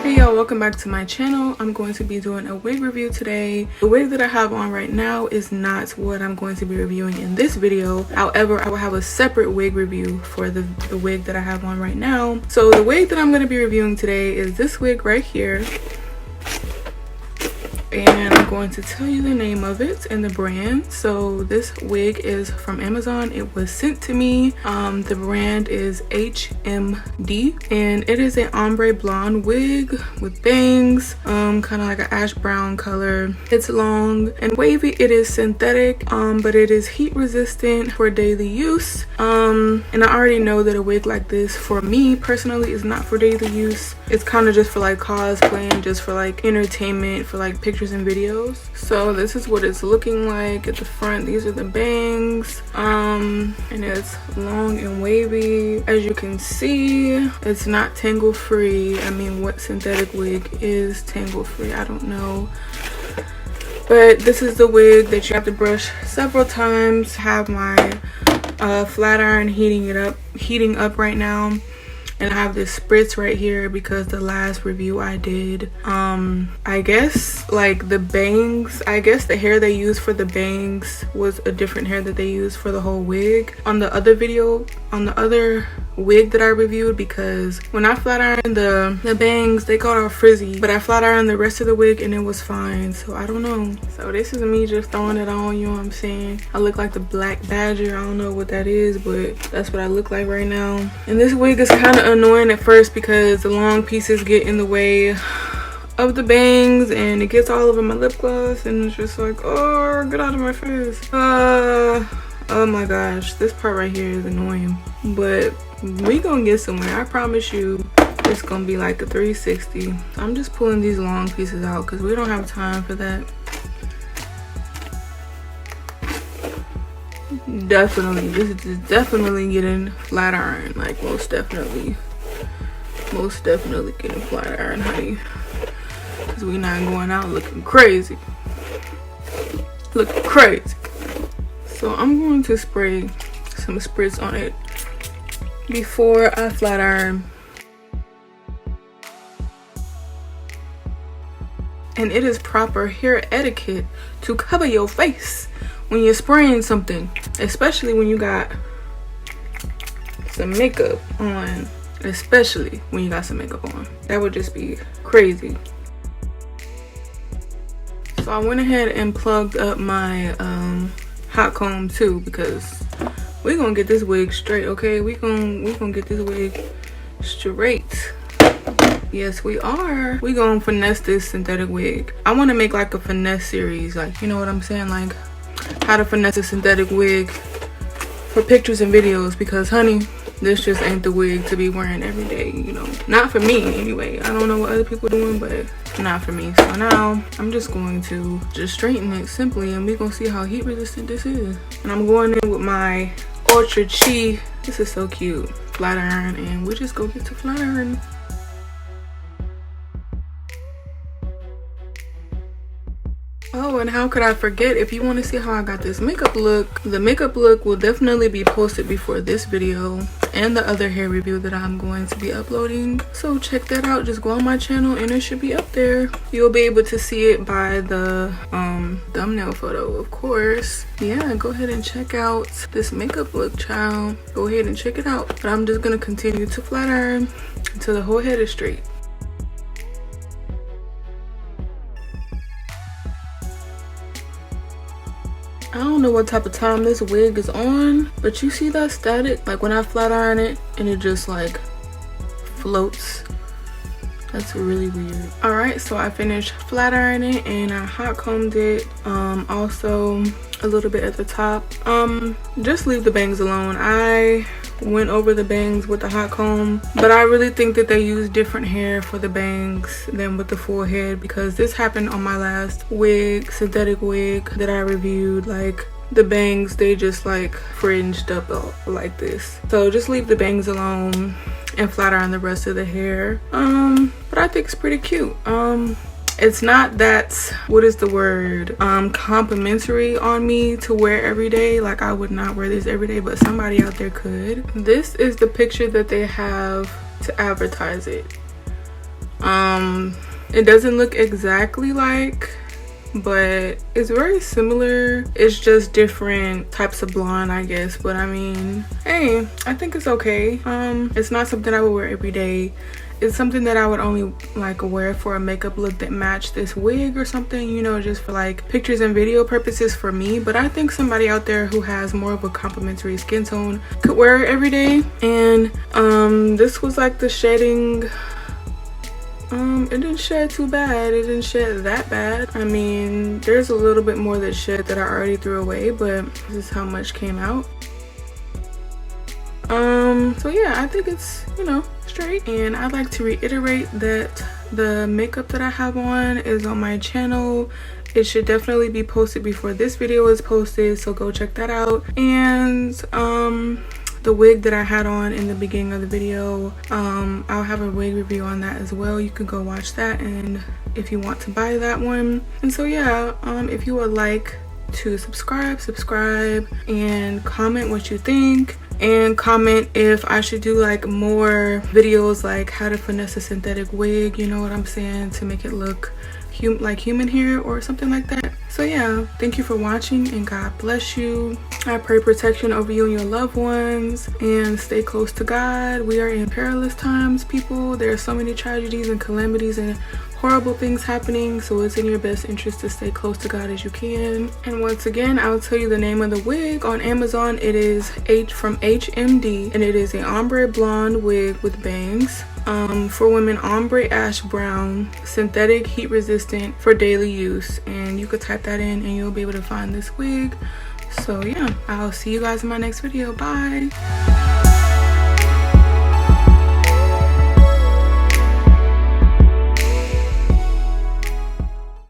Hey y'all, welcome back to my channel. I'm going to be doing a wig review today. The wig that I have on right now is not what I'm going to be reviewing in this video. However, I will have a separate wig review for the wig that I have on right now. So the wig that I'm going to be reviewing today is this wig right here. And I'm going to tell you the name of it and the brand. So this wig is from Amazon. It was sent to me. The brand is HMD, and it is an ombre blonde wig with bangs, kind of like an ash brown color. It's long and wavy. It is synthetic, but it is heat resistant for daily use. And I already know that a wig like this, for me personally, is not for daily use. It's kind of just for like cosplaying, just for like entertainment, for like pictures and videos. So this is what it's looking like at the front. These are the bangs, and it's long and wavy. As you can see, it's not tangle free. I mean, what synthetic wig is tangle free? I don't know, but this is the wig that you have to brush several times. Have my flat iron heating up right now. And I have this spritz right here because the last review I did, I guess like the bangs, I guess the hair they used for the bangs was a different hair that they used for the whole wig on the other video, on the other wig that I reviewed, because when I flat ironed the bangs, they got all frizzy, but I flat ironed the rest of the wig and it was fine. So I don't know. So this is me just throwing it on, you know what I'm saying? I look like the black badger. I don't know what that is, but that's what I look like right now. And this wig is kind of annoying at first because the long pieces get in the way of the bangs and it gets all over my lip gloss, and it's just like, oh, get out of my face. Oh my gosh, this part right here is annoying, but we gonna get somewhere. I promise you it's gonna be like a 360. I'm just pulling these long pieces out because we don't have time for that. Definitely, this is definitely getting flat iron, like most definitely getting flat iron, honey, because we not going out looking crazy. So I'm going to spray some spritz on it before I flat iron. And it is proper hair etiquette to cover your face when you're spraying something, especially when you got some makeup on. Especially when you got some makeup on. That would just be crazy. So I went ahead and plugged up my hot comb too, because we're gonna get this wig straight, okay? we gonna get this wig straight. Yes, we are. We gonna finesse this synthetic wig. I want to make like a finesse series, like, you know what I'm saying, like how to finesse a synthetic wig for pictures and videos, because honey, this just ain't the wig to be wearing every day, you know. Not for me anyway. I don't know what other people are doing, but not for me. So now I'm just going to just straighten it simply, and we're gonna see how heat resistant this is. And I'm going in with my Ultra Chi. This is so cute. Flat iron, and we just go get to flat iron. Oh, and how could I forget, if you want to see how I got this makeup look, the makeup look will definitely be posted before this video and the other hair review that I'm going to be uploading. So check that out. Just go on my channel and it should be up there. You'll be able to see it by the thumbnail photo, of course. Yeah, go ahead and check out this makeup look, child. Go ahead and check it out. But I'm just going to continue to flat iron until the whole head is straight. I don't know what type of time this wig is on, but you see that static? Like when I flat iron it and it just like floats. That's really weird. Alright, so I finished flat ironing and I hot combed it. Also a little bit at the top. Just leave the bangs alone. I went over the bangs with the hot comb, but I really think that they use different hair for the bangs than with the full head, because this happened on my last wig, synthetic wig that I reviewed. Like the bangs, they just like fringed up like this. So just leave the bangs alone and flat iron the rest of the hair. But I think it's pretty cute. It's not that, what is the word, complimentary on me to wear every day. Like I would not wear this every day, but somebody out there could. This is the picture that they have to advertise it. It doesn't look exactly like, but it's very similar. It's just different types of blonde, I guess. But I mean, hey, I think it's okay. It's not something I would wear every day. It's something that I would only like wear for a makeup look that matched this wig or something, you know, just for like pictures and video purposes for me. But I think somebody out there who has more of a complementary skin tone could wear it every day. And this was like the shedding. It didn't shed too bad. It didn't shed that bad. I mean, there's a little bit more that shed that I already threw away, but this is how much came out. So yeah, I think it's, you know, straight. And I'd like to reiterate that the makeup that I have on is on my channel. It should definitely be posted before this video is posted, so go check that out. And the wig that I had on in the beginning of the video, I'll have a wig review on that as well. You can go watch that, and if you want to buy that one. And so yeah, if you would like to subscribe and comment what you think, and comment if I should do like more videos like how to finesse a synthetic wig, you know what I'm saying, to make it look like human hair or something like that. So yeah, thank you for watching, and God bless you. I pray protection over you and your loved ones, and stay close to God. We are in perilous times, people. There are so many tragedies and calamities and horrible things happening, so it's in your best interest to stay close to God as you can. And once again, I'll tell you the name of the wig on Amazon. It is from HMD, and it is an ombre blonde wig with bangs. For women, ombre ash brown, synthetic, heat resistant, for daily use. And you could type that in and you'll be able to find this wig. So yeah, I'll see you guys in my next video. Bye.